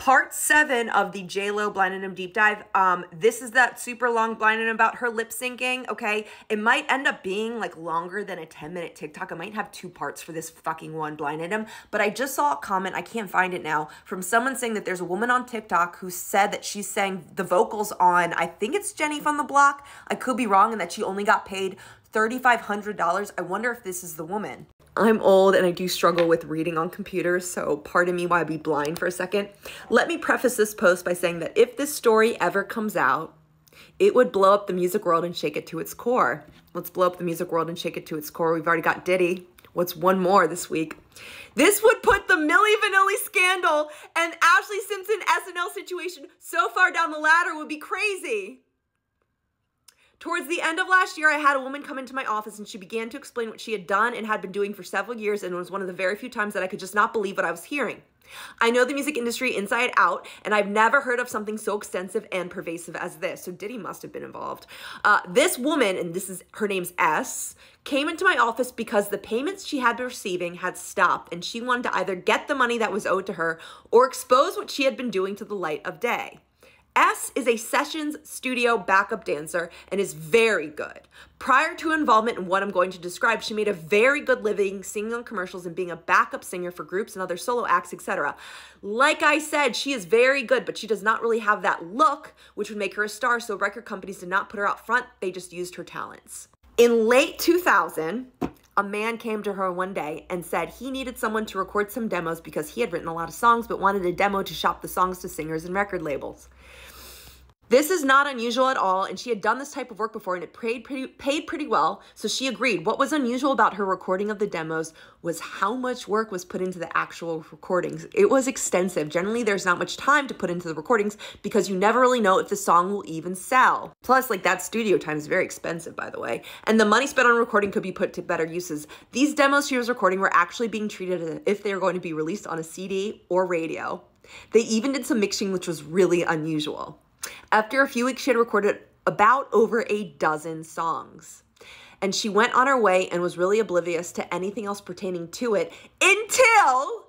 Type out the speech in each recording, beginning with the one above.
Part 7 of the J-Lo Blind Item deep dive. This is that super long blind item about her lip syncing, okay? It might end up being like longer than a 10-minute TikTok. I might have 2 parts for this fucking one blind item, but I just saw a comment, I can't find it now, from someone saying that there's a woman on TikTok who said that she sang the vocals on, I think it's Jenny from the Block, I could be wrong, and that she only got paid $3,500. I wonder if this is the woman. I'm old and I do struggle with reading on computers, so pardon me while I be blind for a second. Let me preface this post by saying that if this story ever comes out, it would blow up the music world and shake it to its core. Let's blow up the music world and shake it to its core. We've already got Diddy. What's one more this week? This would put the Milli Vanilli scandal and Ashley Simpson SNL situation so far down the ladder, would be crazy. Towards the end of last year, I had a woman come into my office and she began to explain what she had done and had been doing for several years, and it was one of the very few times that I could just not believe what I was hearing. I know the music industry inside out, and I've never heard of something so extensive and pervasive as this. So Diddy must have been involved. This woman, and her name's S, came into my office because the payments she had been receiving had stopped, and she wanted to either get the money that was owed to her or expose what she had been doing to the light of day. S is a sessions studio backup dancer and is very good. Prior to involvement in what I'm going to describe, she made a very good living singing on commercials and being a backup singer for groups and other solo acts, etc. Like I said, she is very good, but she does not really have that look, which would make her a star, so record companies did not put her out front. They just used her talents. In late 2000, a man came to her one day and said he needed someone to record some demos because he had written a lot of songs but wanted a demo to shop the songs to singers and record labels. This is not unusual at all, and she had done this type of work before and it paid pretty well, so she agreed. What was unusual about her recording of the demos was how much work was put into the actual recordings. It was extensive. Generally, there's not much time to put into the recordings because you never really know if the song will even sell. Plus, like, that studio time is very expensive, by the way, and the money spent on recording could be put to better uses. These demos she was recording were actually being treated as if they were going to be released on a CD or radio. They even did some mixing, which was really unusual. After a few weeks, she had recorded about over a dozen songs. And she went on her way and was really oblivious to anything else pertaining to it until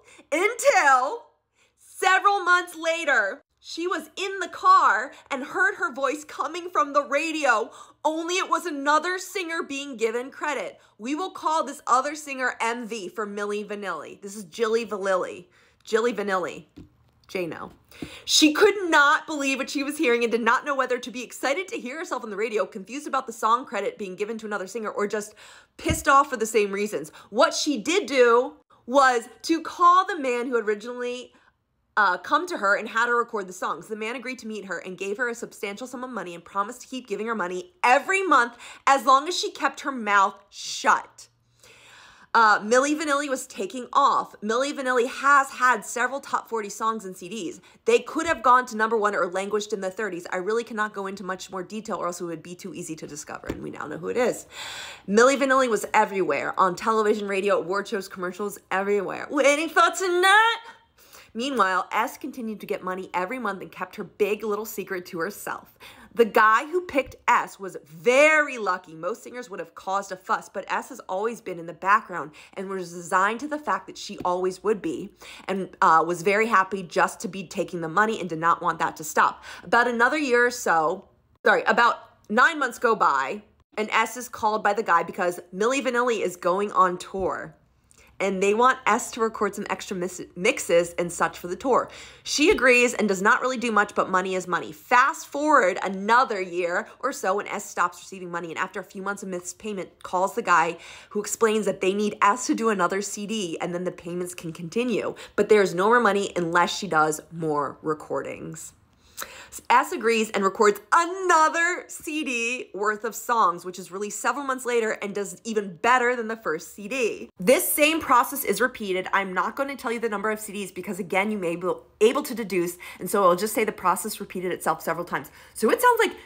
several months later, she was in the car and heard her voice coming from the radio, only it was another singer being given credit. We will call this other singer MV for Milli Vanilli. This is Jilly Vanilli. J-No. She could not believe what she was hearing and did not know whether to be excited to hear herself on the radio, confused about the song credit being given to another singer, or just pissed off for the same reasons. What she did do was to call the man who had originally come to her and had her record the songs. The man agreed to meet her and gave her a substantial sum of money and promised to keep giving her money every month as long as she kept her mouth shut. Milli Vanilli was taking off. Milli Vanilli has had several top 40 songs and CDs. They could have gone to #1 or languished in the 30s. I really cannot go into much more detail or else it would be too easy to discover, and we now know who it is. Milli Vanilli was everywhere, on television, radio, award shows, commercials, everywhere. Waiting for tonight. Meanwhile, S continued to get money every month and kept her big little secret to herself. The guy who picked S was very lucky. Most singers would have caused a fuss, but S has always been in the background and was resigned to the fact that she always would be, and was very happy just to be taking the money and did not want that to stop. About 9 months go by, and S is called by the guy because Milli Vanilli is going on tour. And they want S to record some extra mixes and such for the tour. She agrees and does not really do much, but money is money. Fast forward another year or so when S stops receiving money, and after a few months of missed payment, calls the guy who explains that they need S to do another CD and then the payments can continue. But there's no more money unless she does more recordings. S agrees and records another CD worth of songs, which is released several months later and does even better than the first CD. This same process is repeated. I'm not going to tell you the number of CDs because, again, you may be able to deduce, and so I'll just say the process repeated itself several times. So it sounds like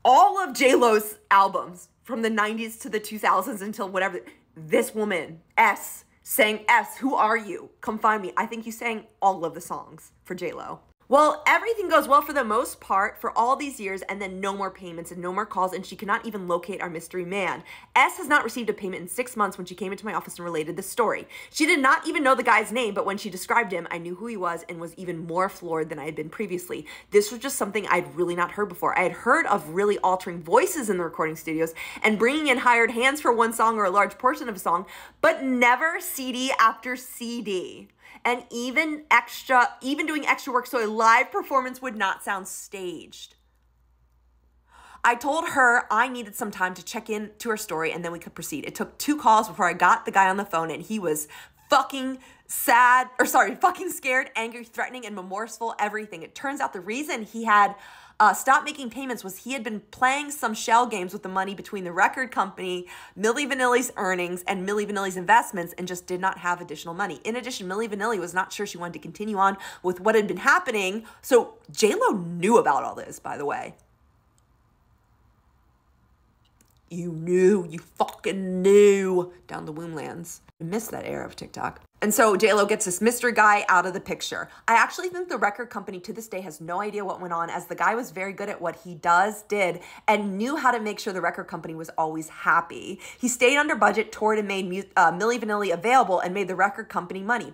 all of J-Lo's albums from the 90s to the 2000s until whatever, this woman, S, sang S, who are you? Come find me. I think you sang all of the songs for J-Lo. Well, everything goes well for the most part for all these years, and then no more payments and no more calls, and she cannot even locate our mystery man. S has not received a payment in 6 months when she came into my office and related this story. She did not even know the guy's name, but when she described him, I knew who he was and was even more floored than I had been previously. This was just something I'd really not heard before. I had heard of really altering voices in the recording studios and bringing in hired hands for one song or a large portion of a song, but never CD after CD. And even doing extra work so a live performance would not sound staged. I told her I needed some time to check in to her story and then we could proceed. It took 2 calls before I got the guy on the phone, and he was fucking scared, angry, threatening, and remorseful, everything. It turns out the reason he had stopped making payments was he had been playing some shell games with the money between the record company, Milli Vanilli's earnings, and Milli Vanilli's investments, and just did not have additional money. In addition, Milli Vanilli was not sure she wanted to continue on with what had been happening, so J-Lo knew about all this, by the way. You fucking knew down the womblands. I miss that era of TikTok. And so J-Lo gets this mystery guy out of the picture. I actually think the record company to this day has no idea what went on, as the guy was very good at what he did, and knew how to make sure the record company was always happy. He stayed under budget, toured, and made Milli Vanilli available and made the record company money.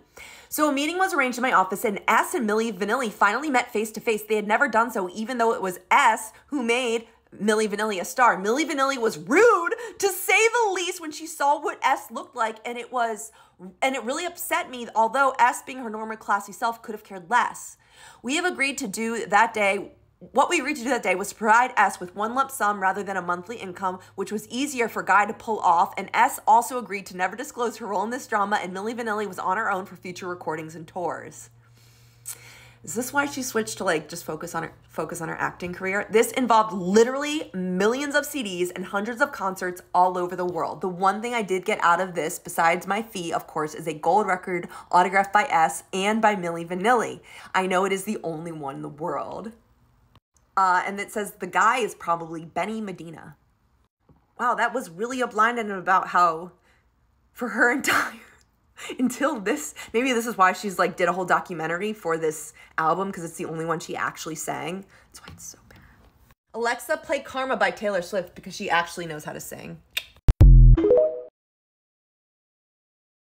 So a meeting was arranged in my office, and S and Milli Vanilli finally met face to face. They had never done so, even though it was S who made Milli Vanilli a star. Milli Vanilli was rude, to say the least, when she saw what S looked like, and it really upset me, although S, being her normal classy self, could have cared less. What we agreed to do that day was to provide S with one lump sum rather than a monthly income, which was easier for Guy to pull off, and S also agreed to never disclose her role in this drama, and Milli Vanilli was on her own for future recordings and tours. Is this why she switched to just focus on her acting career? This involved literally millions of CDs and hundreds of concerts all over the world. The one thing I did get out of this, besides my fee, of course, is a gold record autographed by S and by Milli Vanilli. I know it is the only one in the world. And it says the guy is probably Benny Medina. Wow, that was really a blind item about how, for her entire... until this, maybe this is why she's did a whole documentary for this album, because it's the only one she actually sang. That's why it's so bad. Alexa, play Karma by Taylor Swift, because she actually knows how to sing.